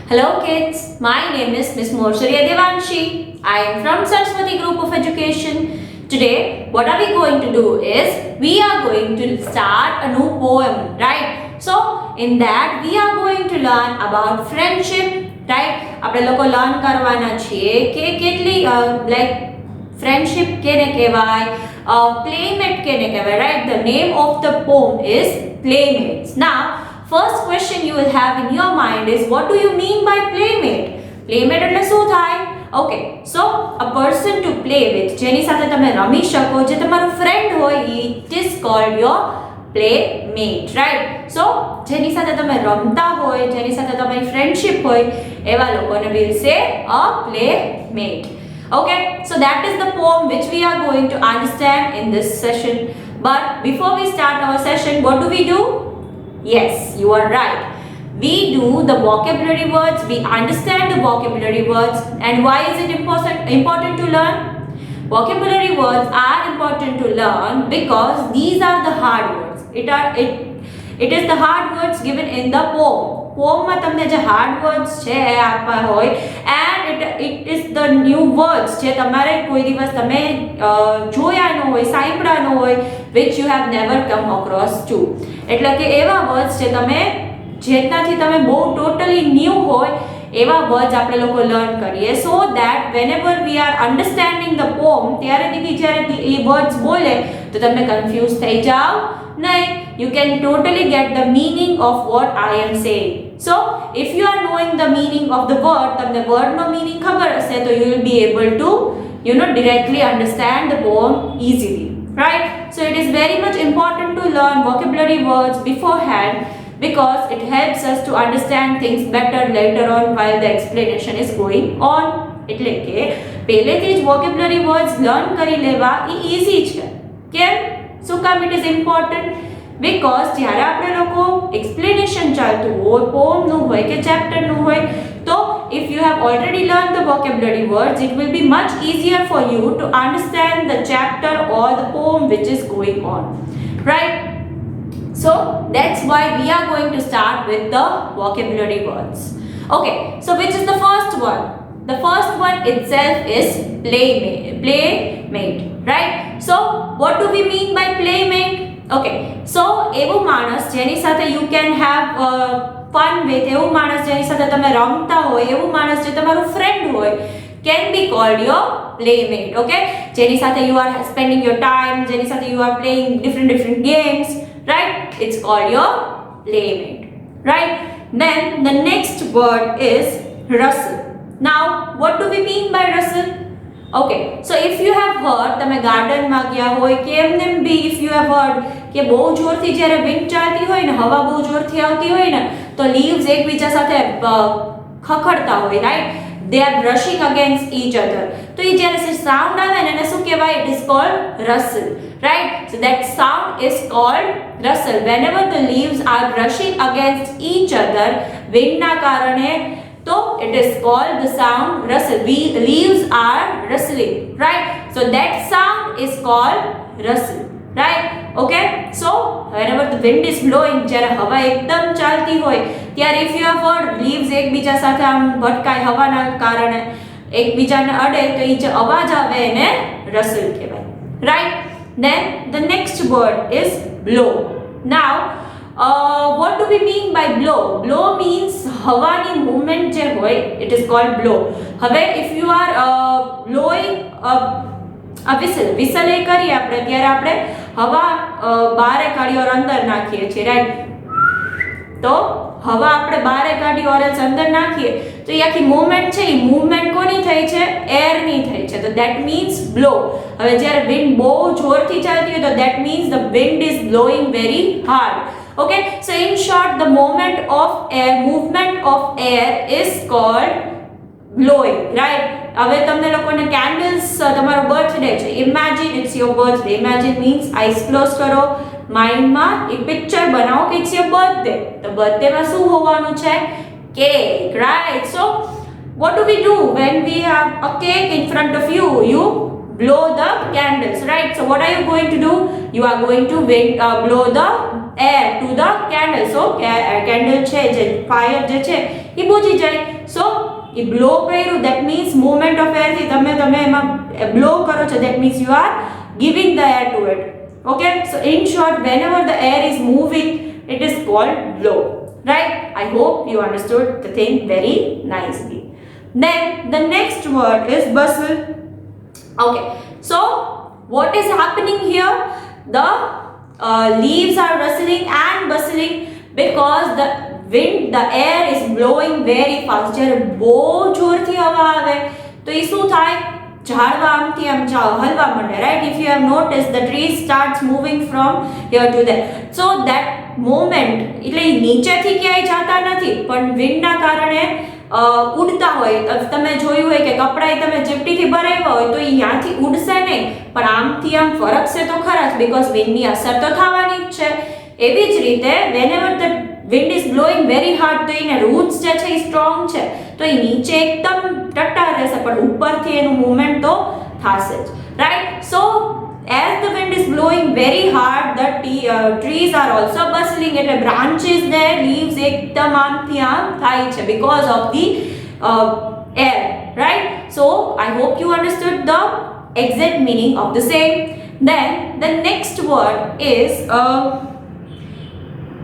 Hello kids, my name is Miss Morsharya Devanshi. I am from Saraswati Group of Education. Today, what are we going to do is, we are going to start a new poem, right? So, in that, we are going to learn about friendship, right? આપણે લોકો learn કરવાના છીએ કે કેટલી like friendship કેને કહેવાય, playmate કેને કહેવાય, right? The name of the poem is Playmates. Now, first question you will have in your mind is, what do you mean by playmate? Playmate એટલે શું થાય? Okay, so a person to play with, જેની સાથે તમે રમી શકો, જે તમારો friend હોય, it is called your playmate, right? So જેની સાથે તમે રમતા હોય, જેની સાથે તમારી friendship હોય, એવા લોકોને we'll say a playmate. Okay, so that is the poem which we are going to understand in this session. But before we start our session, what do we do? Yes, you are right. We do the vocabulary words, we understand the vocabulary words. And why is it important to learn? Vocabulary words are important to learn because these are the hard words. It is the hard words given in the poem. પોમમાં તમને જે hard words છે એ આપવા હોય, and it is the new words જે તમારે કોઈ દિવસ તમે જોયા ન હોય, સાંભળ્યા ન હોય, which you have never come across to. એટલે કે એવા words જે તમે જેનાથી તમે બહુ totally new હોય એવા words આપણે લોકો learn કરીએ, so that whenever we are understanding the poem, ત્યારે દીદી જ્યારે એ words બોલે તો તમે confuse થઈ જાઓ નહીં. You can totally get the meaning of what I am saying. So if you are knowing the meaning of the word, તમને word નો meaning ખબર હશે, તો you will be able to directly understand the poem easily, right? So it is very much important to learn vocabulary words beforehand because it helps us to understand things better later on while the explanation is going on. એટલે કે પહેલેથી જ vocabulary words learn કરી લેવા એ easy છે. કેમ? શું કામ it is important? Because જ્યારે આપણે લોકો explanation ચાલતું હોય, poemનું હોય કે chapterનું હોય, તો if you have already learned the vocabulary words, it will be much easier for you to understand the chapter or the poem which is going on, right? So that's why we are going to start with the vocabulary words. Okay, so which is the first one? The first one itself is playmate, right? So what do we mean by playmate? Okay, so એવું માણસ જેની સાથે you can have fun with, એવું માણસ જેની સાથે તમે રમતા હોય, એવું માણસ જે તમારું friend હોય, can be called your playmate. Okay, જેની સાથે you are spending your time, જેની સાથે you are playing different games, right? It's called your playmate, right? Then the next word is rustle. Now what do we mean by rustle? Okay, so if you have heard, તમે ગાર્ડનમાં ગયા હોય કે એમને બી if you have heard કે બહુ જોરથી જ્યારે વિન્ડ ચાલતી હોય ને, હવા બહુ જોરથી આવતી હોય ને, તો લીવ્સ એકબીજા સાથે ખખડતા હોય, right? They are brushing against each other. તો એ જ્યારે સાઉન્ડ આવે ને એને શું કહેવાય? It is called rustle, right? So that sound is called rustle. Whenever the leaves are brushing against each other, વિન્ડના કારણે, so it is called the sound rustle. Leaves are rustling, right? So that sound is called rustle, right? Okay, so whenever the wind is blowing, જ્યારે હવા એકદમ ચાલતી હોય, ત્યારે if you have heard leaves એકબીજા સાથે આમ ભટકાય હવાના કારણે, એકબીજાને અડે, તો એ જે અવાજ આવે એને rustle કહેવાય, right? Then the next word is blow. Now what do we mean by blow? Blow means હવાની movement જે હોય, it is called blow. હવે if you are blowing a whistle એ કરીએ આપણે, ત્યારે આપણે હવા બારે કાઢી ઓર અંદર નાખીએ છીએ, રાઈટ? તો હવા આપણે બારે કાઢી ઓર અંદર નાખીએ તો એ આખી મૂવમેન્ટ છે, એ મૂવમેન્ટ કોની થઈ છે? એરની થઈ છે. તો that means blow. હવે જ્યારે વિન્ડ બહુ જોરથી ચાલતી હોય તો that means the wind is blowing very hard. Okay, so in short, the movement of air is called blowing, right? હવે તમને લોકોને candles, તમારો બર્થડે છે, imagine it's your birthday. Imagine means eyes close કરો, માઇન્ડમાં એક પિક્ચર બનાવો કે it's your birthday. તો બર્થડેમાં શું હોવાનું છે? Cake, right? So what do we do when we have a cake in front of you? You blow the candles, right? So what are you going to do? You are going to blow the air to the candle. So candle છે જે fire જે છે એ બુજી જાય. So એ blow કર્યું, that means movement of air થી તમે એમાં blow કરો છો, that means you are giving the air to it. Okay, so in short, whenever the air is moving, it is called blow, right? I hope you understood the thing very nicely. Then the next word is bustle. Okay, so what is happening here? The leaves are rustling and bustling because the wind, the air is blowing very fast. જ્યારે બહુ જોરથી હવા આવે તો એ શું થાય? ઝાડવા આમથી આમ હલવા માંડે, right? If you have noticed, the tree starts moving from here to there. So that moment, એટલે નીચેથી ક્યાંય જાતા નથી, પણ વિન્ડના કારણે ઉડતા હોય. તમે જોયું હોય કે કપડા તમે ચીપટીથી ભરાવ્યા હોય તો અહીંયાથી ઉડશે નહીં, પણ આમથી આમ ફરકશે તો ખરા જ, બીકોઝ વિન્ડની અસર તો થવાની જ છે. એવી જ રીતે whenever the wind is blowing very hard, તો એના રૂટ્સ જે છે એ સ્ટ્રોંગ છે, તો એ નીચે એકદમ ટટ્ટા રહેશે, પણ ઉપરથી એનું મૂવમેન્ટ તો થશે જ, right? So as the wind is blowing very hard, the trees are also bustling. એટલે branches, their leaves એકદમ આમથી આમ થાય છે because of the air, right? So I hope you understood the exact meaning of the same. Then the next word is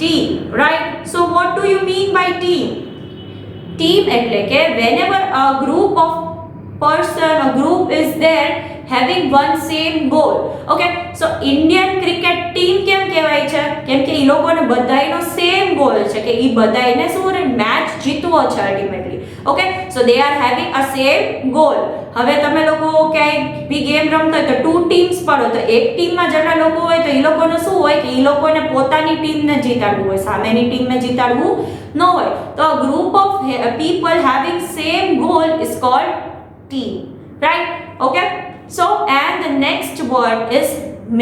team, right? So what do you mean by team? Team એટલે કે whenever a group of person, a group is there having one same goal. Okay, so Indian cricket team કેમ કહેવાય છે? કેમ કે એ લોકોને બધાયનો same goal છે કે એ બધાયને શું મેચ જીતવો છે ultimately. Okay, so they are having a same goal. હવે તમે લોકો ક્યાંય બી ગેમ રમતા હોય તો 2 ટીમ્સ પડો, તો એક ટીમમાં જેટલા લોકો હોય તો એ લોકોને શું હોય કે એ લોકોને પોતાની ટીમને જીતાડવું હોય, સામેની ટીમને જીતાડવું ન હોય. તો a group of people having same goal is called team, right? Okay, so and the next word is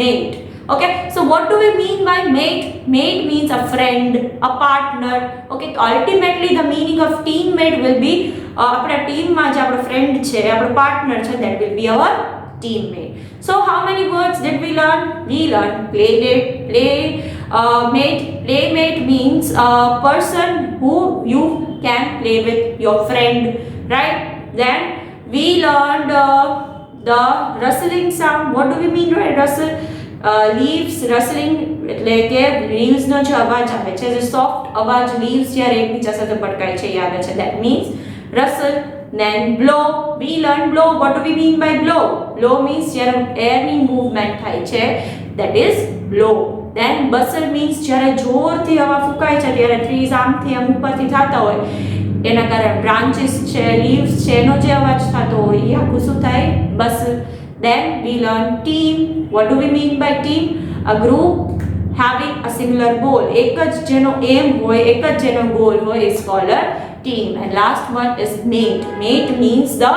mate. Okay, so what do we mean by mate? Mate means a friend, a partner. Okay, ultimately the meaning of teammate will be આપણા ટીમમાં જે આપણો friend છે, આપણો partner છે, that will be our teammate. So how many words did we learn? We learned playmate. Playmate means a person who you can play with, your friend, right? Then we learned the rustling sound. What do we mean by rustle? Leaves rustling એટલે કે leaves નો જે અવાજ આવે છે, જે soft અવાજ leaves જ્યારે એકબીજા સાથે પટકાય છે એ આવે છે, that means rustle. Then blow, we learn blow. What do we mean by blow? Blow means જ્યારે air ની movement થાય છે, that is blow. Then bustle means જ્યારે જોરથી હવા ફૂંકાય છે ત્યારે trees આમથી આમ ઉપરથી થતા હોય, એના કારણે branches છે, leaves છે, એનો જે અવાજ થતો હોય એ આખું શું થાય? bustle. Then we learn team. What do we mean by team? A group having a similar goal. એક જ જેનો aim હોય, એક જ જેનો goal હોય is called a team. And last one is mate. Mate means the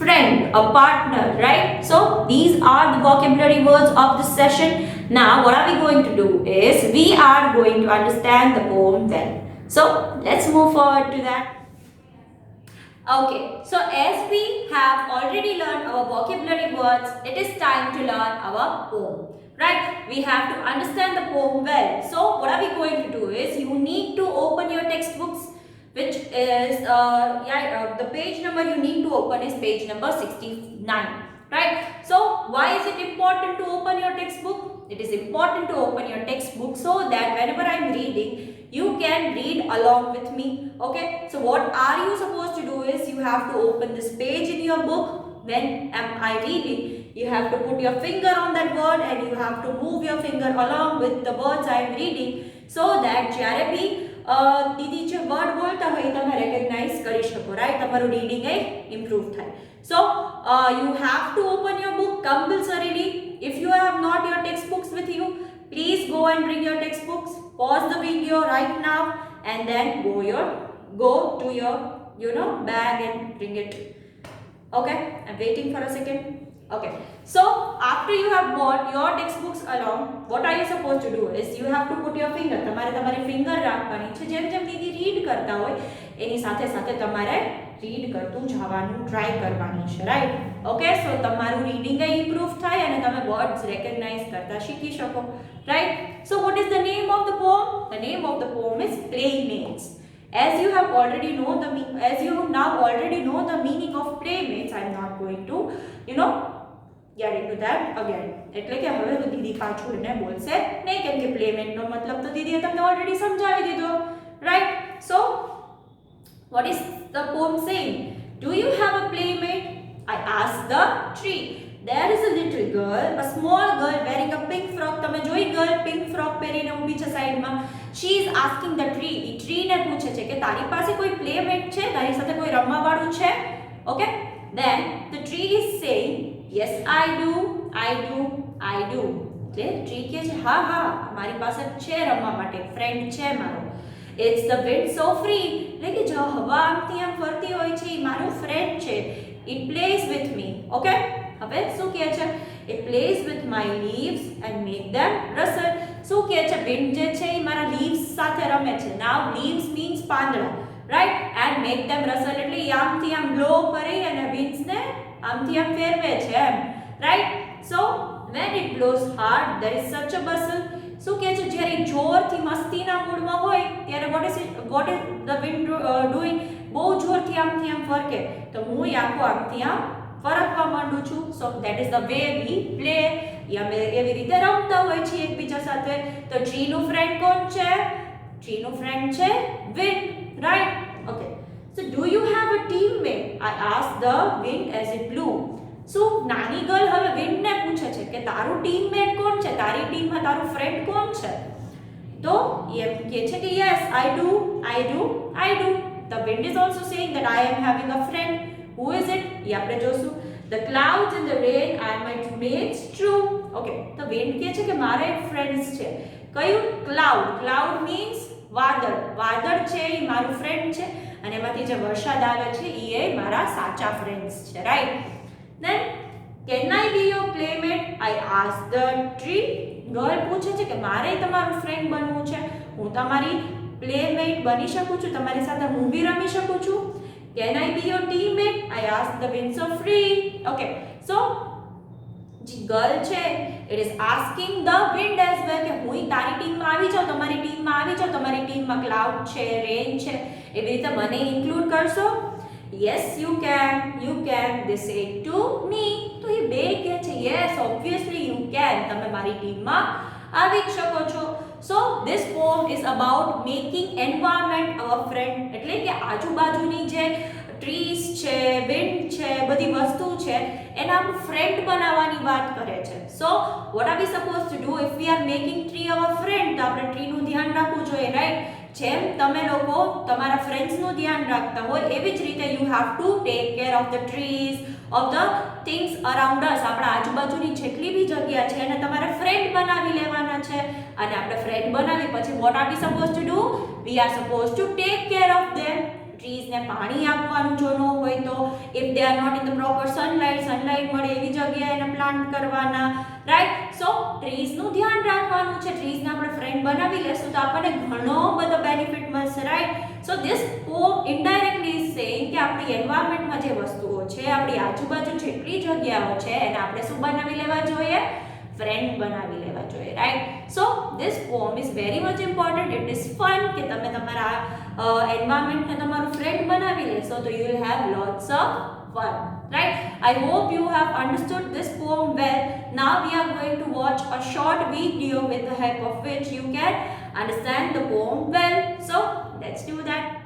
friend, a partner, right? So these are the vocabulary words of this session. Now what are we going to do is we are going to understand the poem then. So let's move forward to that. Okay, so as we have already learned our vocabulary words, it is time to learn our poem, right? We have to understand the poem well. So what are we going to do is you need to open your textbooks, which is the page number you need to open is page number 69, right? So why is it important to open your textbook? It is important to open your textbook so that whenever I am reading, you can read along with me. Okay, so what are you supposed to do is you have to open this page in your book. When am I reading, you have to put your finger on that word and you have to move your finger along with the words I am reading, so that જ્યારે બી દીદી જે word બોલતા હોય તમે recognise કરી શકો, right? તમારું reading એ improve થાય. So you have to open your book compulsorily. If you have not your textbooks with you, please go and bring your textbooks. Pause the video right now and then go to your bag and bring it. Okay, I'm waiting for a second. Okay, so after you have brought your textbooks along, what are you supposed to do is you have to put your તમારી finger રાખવાની છે, જેમ જેમ દીદી read કરતા હોય એની સાથે સાથે તમારે રીડ કરતું જવાનું ટ્રાય કરવાનું છે, રાઈટ? ઓકે, સો તમારું રીડિંગ ઇમ્પ્રૂવ થાય અને તમે વર્ડ્સ રેકગ્નાઇઝ કરતા શીખી શકો, right? So what is the name of the poem? The name of the poem is Playmates. As you now already know the meaning of playmates, I am not going to get into that again. એટલે કે હવે તો દીદી પાછું એને બોલશે નહીં, કેમ કે પ્લેમેટ નો મતલબ તો દીદીએ તમને ઓલરેડી સમજાવી દીધો, right? So what is the poem saying? Do you have a playmate? I asked the tree. There is a little girl, a small girl wearing a pink frock. તમે જોઈ ગર્લ પિંક ફ્રોક પહેરીને ઊભી છે સાઈડમાં. She is asking the tree. A tree ને પૂછે છે કે તારી પાસે કોઈ પ્લેમેટ છે, તારી સાથે કોઈ રમવા વાળું છે? Okay, then the tree is saying, yes I do. એટલે ટ્રી કહે છે હા મારી પાસે છે રમવા માટે, ફ્રેન્ડ છે મારો. It's the wind so free. એટલે કે જો હવા આમથી આમ ફરતી હોય છે એ મારો ફ્રેન્ડ છે. It plays with me. Okay, હવે શું કહે છે? It plays with my leaves and make them rustle. શું કહે છે? વિન્ડ જે છે એ મારા લીવ્સ સાથે રમે છે. Now leaves means પાંદડા, right? And make them rustle એટલે આમથી આમ બ્લો કરી અને winds ને આમથી આમ ફેરવે છે એમ, right? So when it blows hard there is such a bustle. શું કહે છે? જ્યારે જોરથી મસ્તીના મૂડમાં હોય ત્યારે what is the wind doing? બહુ જોરથી આમથી આમ ફરકે તો હું આખો આમથી આમ ફરકવા માંડું છું. So that is the way we play. અમે એવી રીતે રમતા હોય છે એકબીજા સાથે. તો ટ્રીનું ફ્રેન્ડ કોણ છે? ટ્રીનું ફ્રેન્ડ છે wind, right? Okay, so do you have a teammate? I asked the wind as it blue. શું નાની ગર્લ હવે વિન્ડને પૂછે છે કે તારું ટીમમેટ કોણ છે, તારી ટીમમાં તારું ફ્રેન્ડ કોણ છે? તો એમ કહે છે કે yes I do. The wind is also saying that I am having a friend. Who is it? એ આપણે જોશું. The clouds and the rain are my mates true. Okay, તો wind કહે છે કે મારા ફ્રેન્ડ્સ છે. કયું? ક્લાઉડ means વાદળ છે એ મારું ફ્રેન્ડ છે અને એમાંથી જે વરસાદ આવે છે એ મારા સાચા ફ્રેન્ડ્સ છે, right? Then can I be your playmate? I asked the tree. Girl પૂછે છે કે મારે તમારું ફ્રેન્ડ બનવું છે, હું તમારી પ્લેમેટ બની શકું છું, તમારી સાથે હું બી રમી શકું છું. Can I be your teammate? I asked the wind so free. Okay, so જે ગર્લ છે it is asking the wind as well કે હું તારી ટીમમાં આવી જાઉં, તમારી ટીમમાં આવી જાઉં, તમારી ટીમમાં ક્લાઉડ છે, રેન છે, એવી રીતે મને ઇન્ક્લુડ કરશો? Yes you can, they say to me. તો એ બે કહે છે yes obviously you can, તમે મારી ટીમમાં આવી શકો છો. So this poem is about making environment our friend. એટલે કે આજુબાજુની જે ટ્રીઝ છે, વિન્ડ છે, બધી વસ્તુ છે એને આપણું ફ્રેન્ડ બનાવવાની વાત કરે છે. So what are we supposed to do if we are making tree our friend? તો આપણે ટ્રીનું ધ્યાન રાખવું જોઈએ, રાઈટ? જેમ તમે લોકો તમારા ફ્રેન્ડ્સનું ધ્યાન રાખતા હોય એવી જ રીતે you have to take care of the trees, of the things around us. આપણા આજુબાજુની જેટલી બી જગ્યા છે એને તમારે ફ્રેન્ડ બનાવી લેવાના છે. અને આપણે ફ્રેન્ડ બનાવી પછી what are we suppose to do? We are suppose to take care of them. ટ્રીઝને પાણી આપવાનું જો ન હોય તો, if they are not in the proper sunlight મળે એવી જગ્યાએ એને પ્લાન્ટ કરવાના, રાઈટ? સો ટ્રીઝનું ધ્યાન રાખવાનું છે. ટ્રીઝને આપણે ફ્રેન્ડ બનાવી લેશું તો આપણને ઘણો બધો બેનિફિટ મળશે, right? So this poem indirectly is saying કે આપણી એન્વાયરમેન્ટમાં જે વસ્તુઓ છે, આપણી આજુબાજુ જેટલી જગ્યાઓ છે એને આપણે શું બનાવી લેવા જોઈએ? ફ્રેન્ડ બનાવી લેવા જોઈએ, right? So this poem is very much important. It is fun કે તમે તમારા એન્વાયરમેન્ટને તમારું ફ્રેન્ડ બનાવી લેશો તો you will have lots of fun, right? I hope you have understood this poem well. Now we are going to watch a short video with the help of which you can understand the poem well. So let's do that.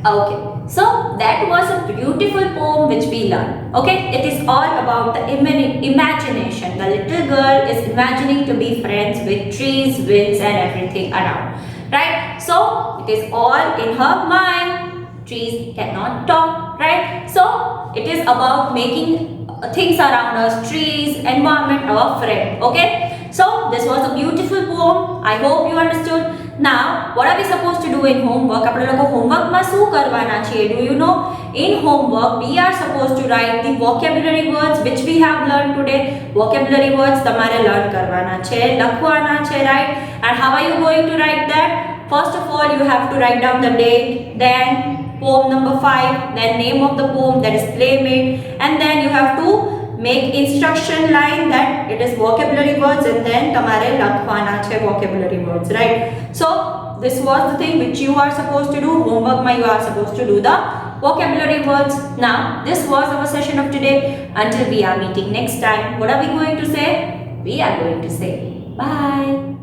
Okay, so that was a beautiful poem which we learned. Okay, it is all about the imagination. The little girl is imagining to be friends with trees, winds, and everything around. Right? So it is all in her mind. Trees cannot talk. Right? So it is about making things around us, trees, environment, our friend. Okay? So this was a beautiful poem. I hope you understood. Now, what are we supposed to do in homework? આપણે લોકો homework માં શું કરવાના છીએ? Do you know? In homework, we are supposed to write the vocabulary words which we have learned today. Vocabulary words તમારે learn કરવાના છે, લખવાના છે, right? And how are you going to write that? First of all, you have to write down the date, then poem number 5, then name of the poem, that is Playmate, and then you have to make instruction line that it is vocabulary words, and then tamare lakhwana che vocabulary words, right? So this was the thing which you are supposed to do. Homework ma you are supposed to do the vocabulary words. Now this was our session of today. Until we are meeting next time, what are we going to say? We are going to say bye.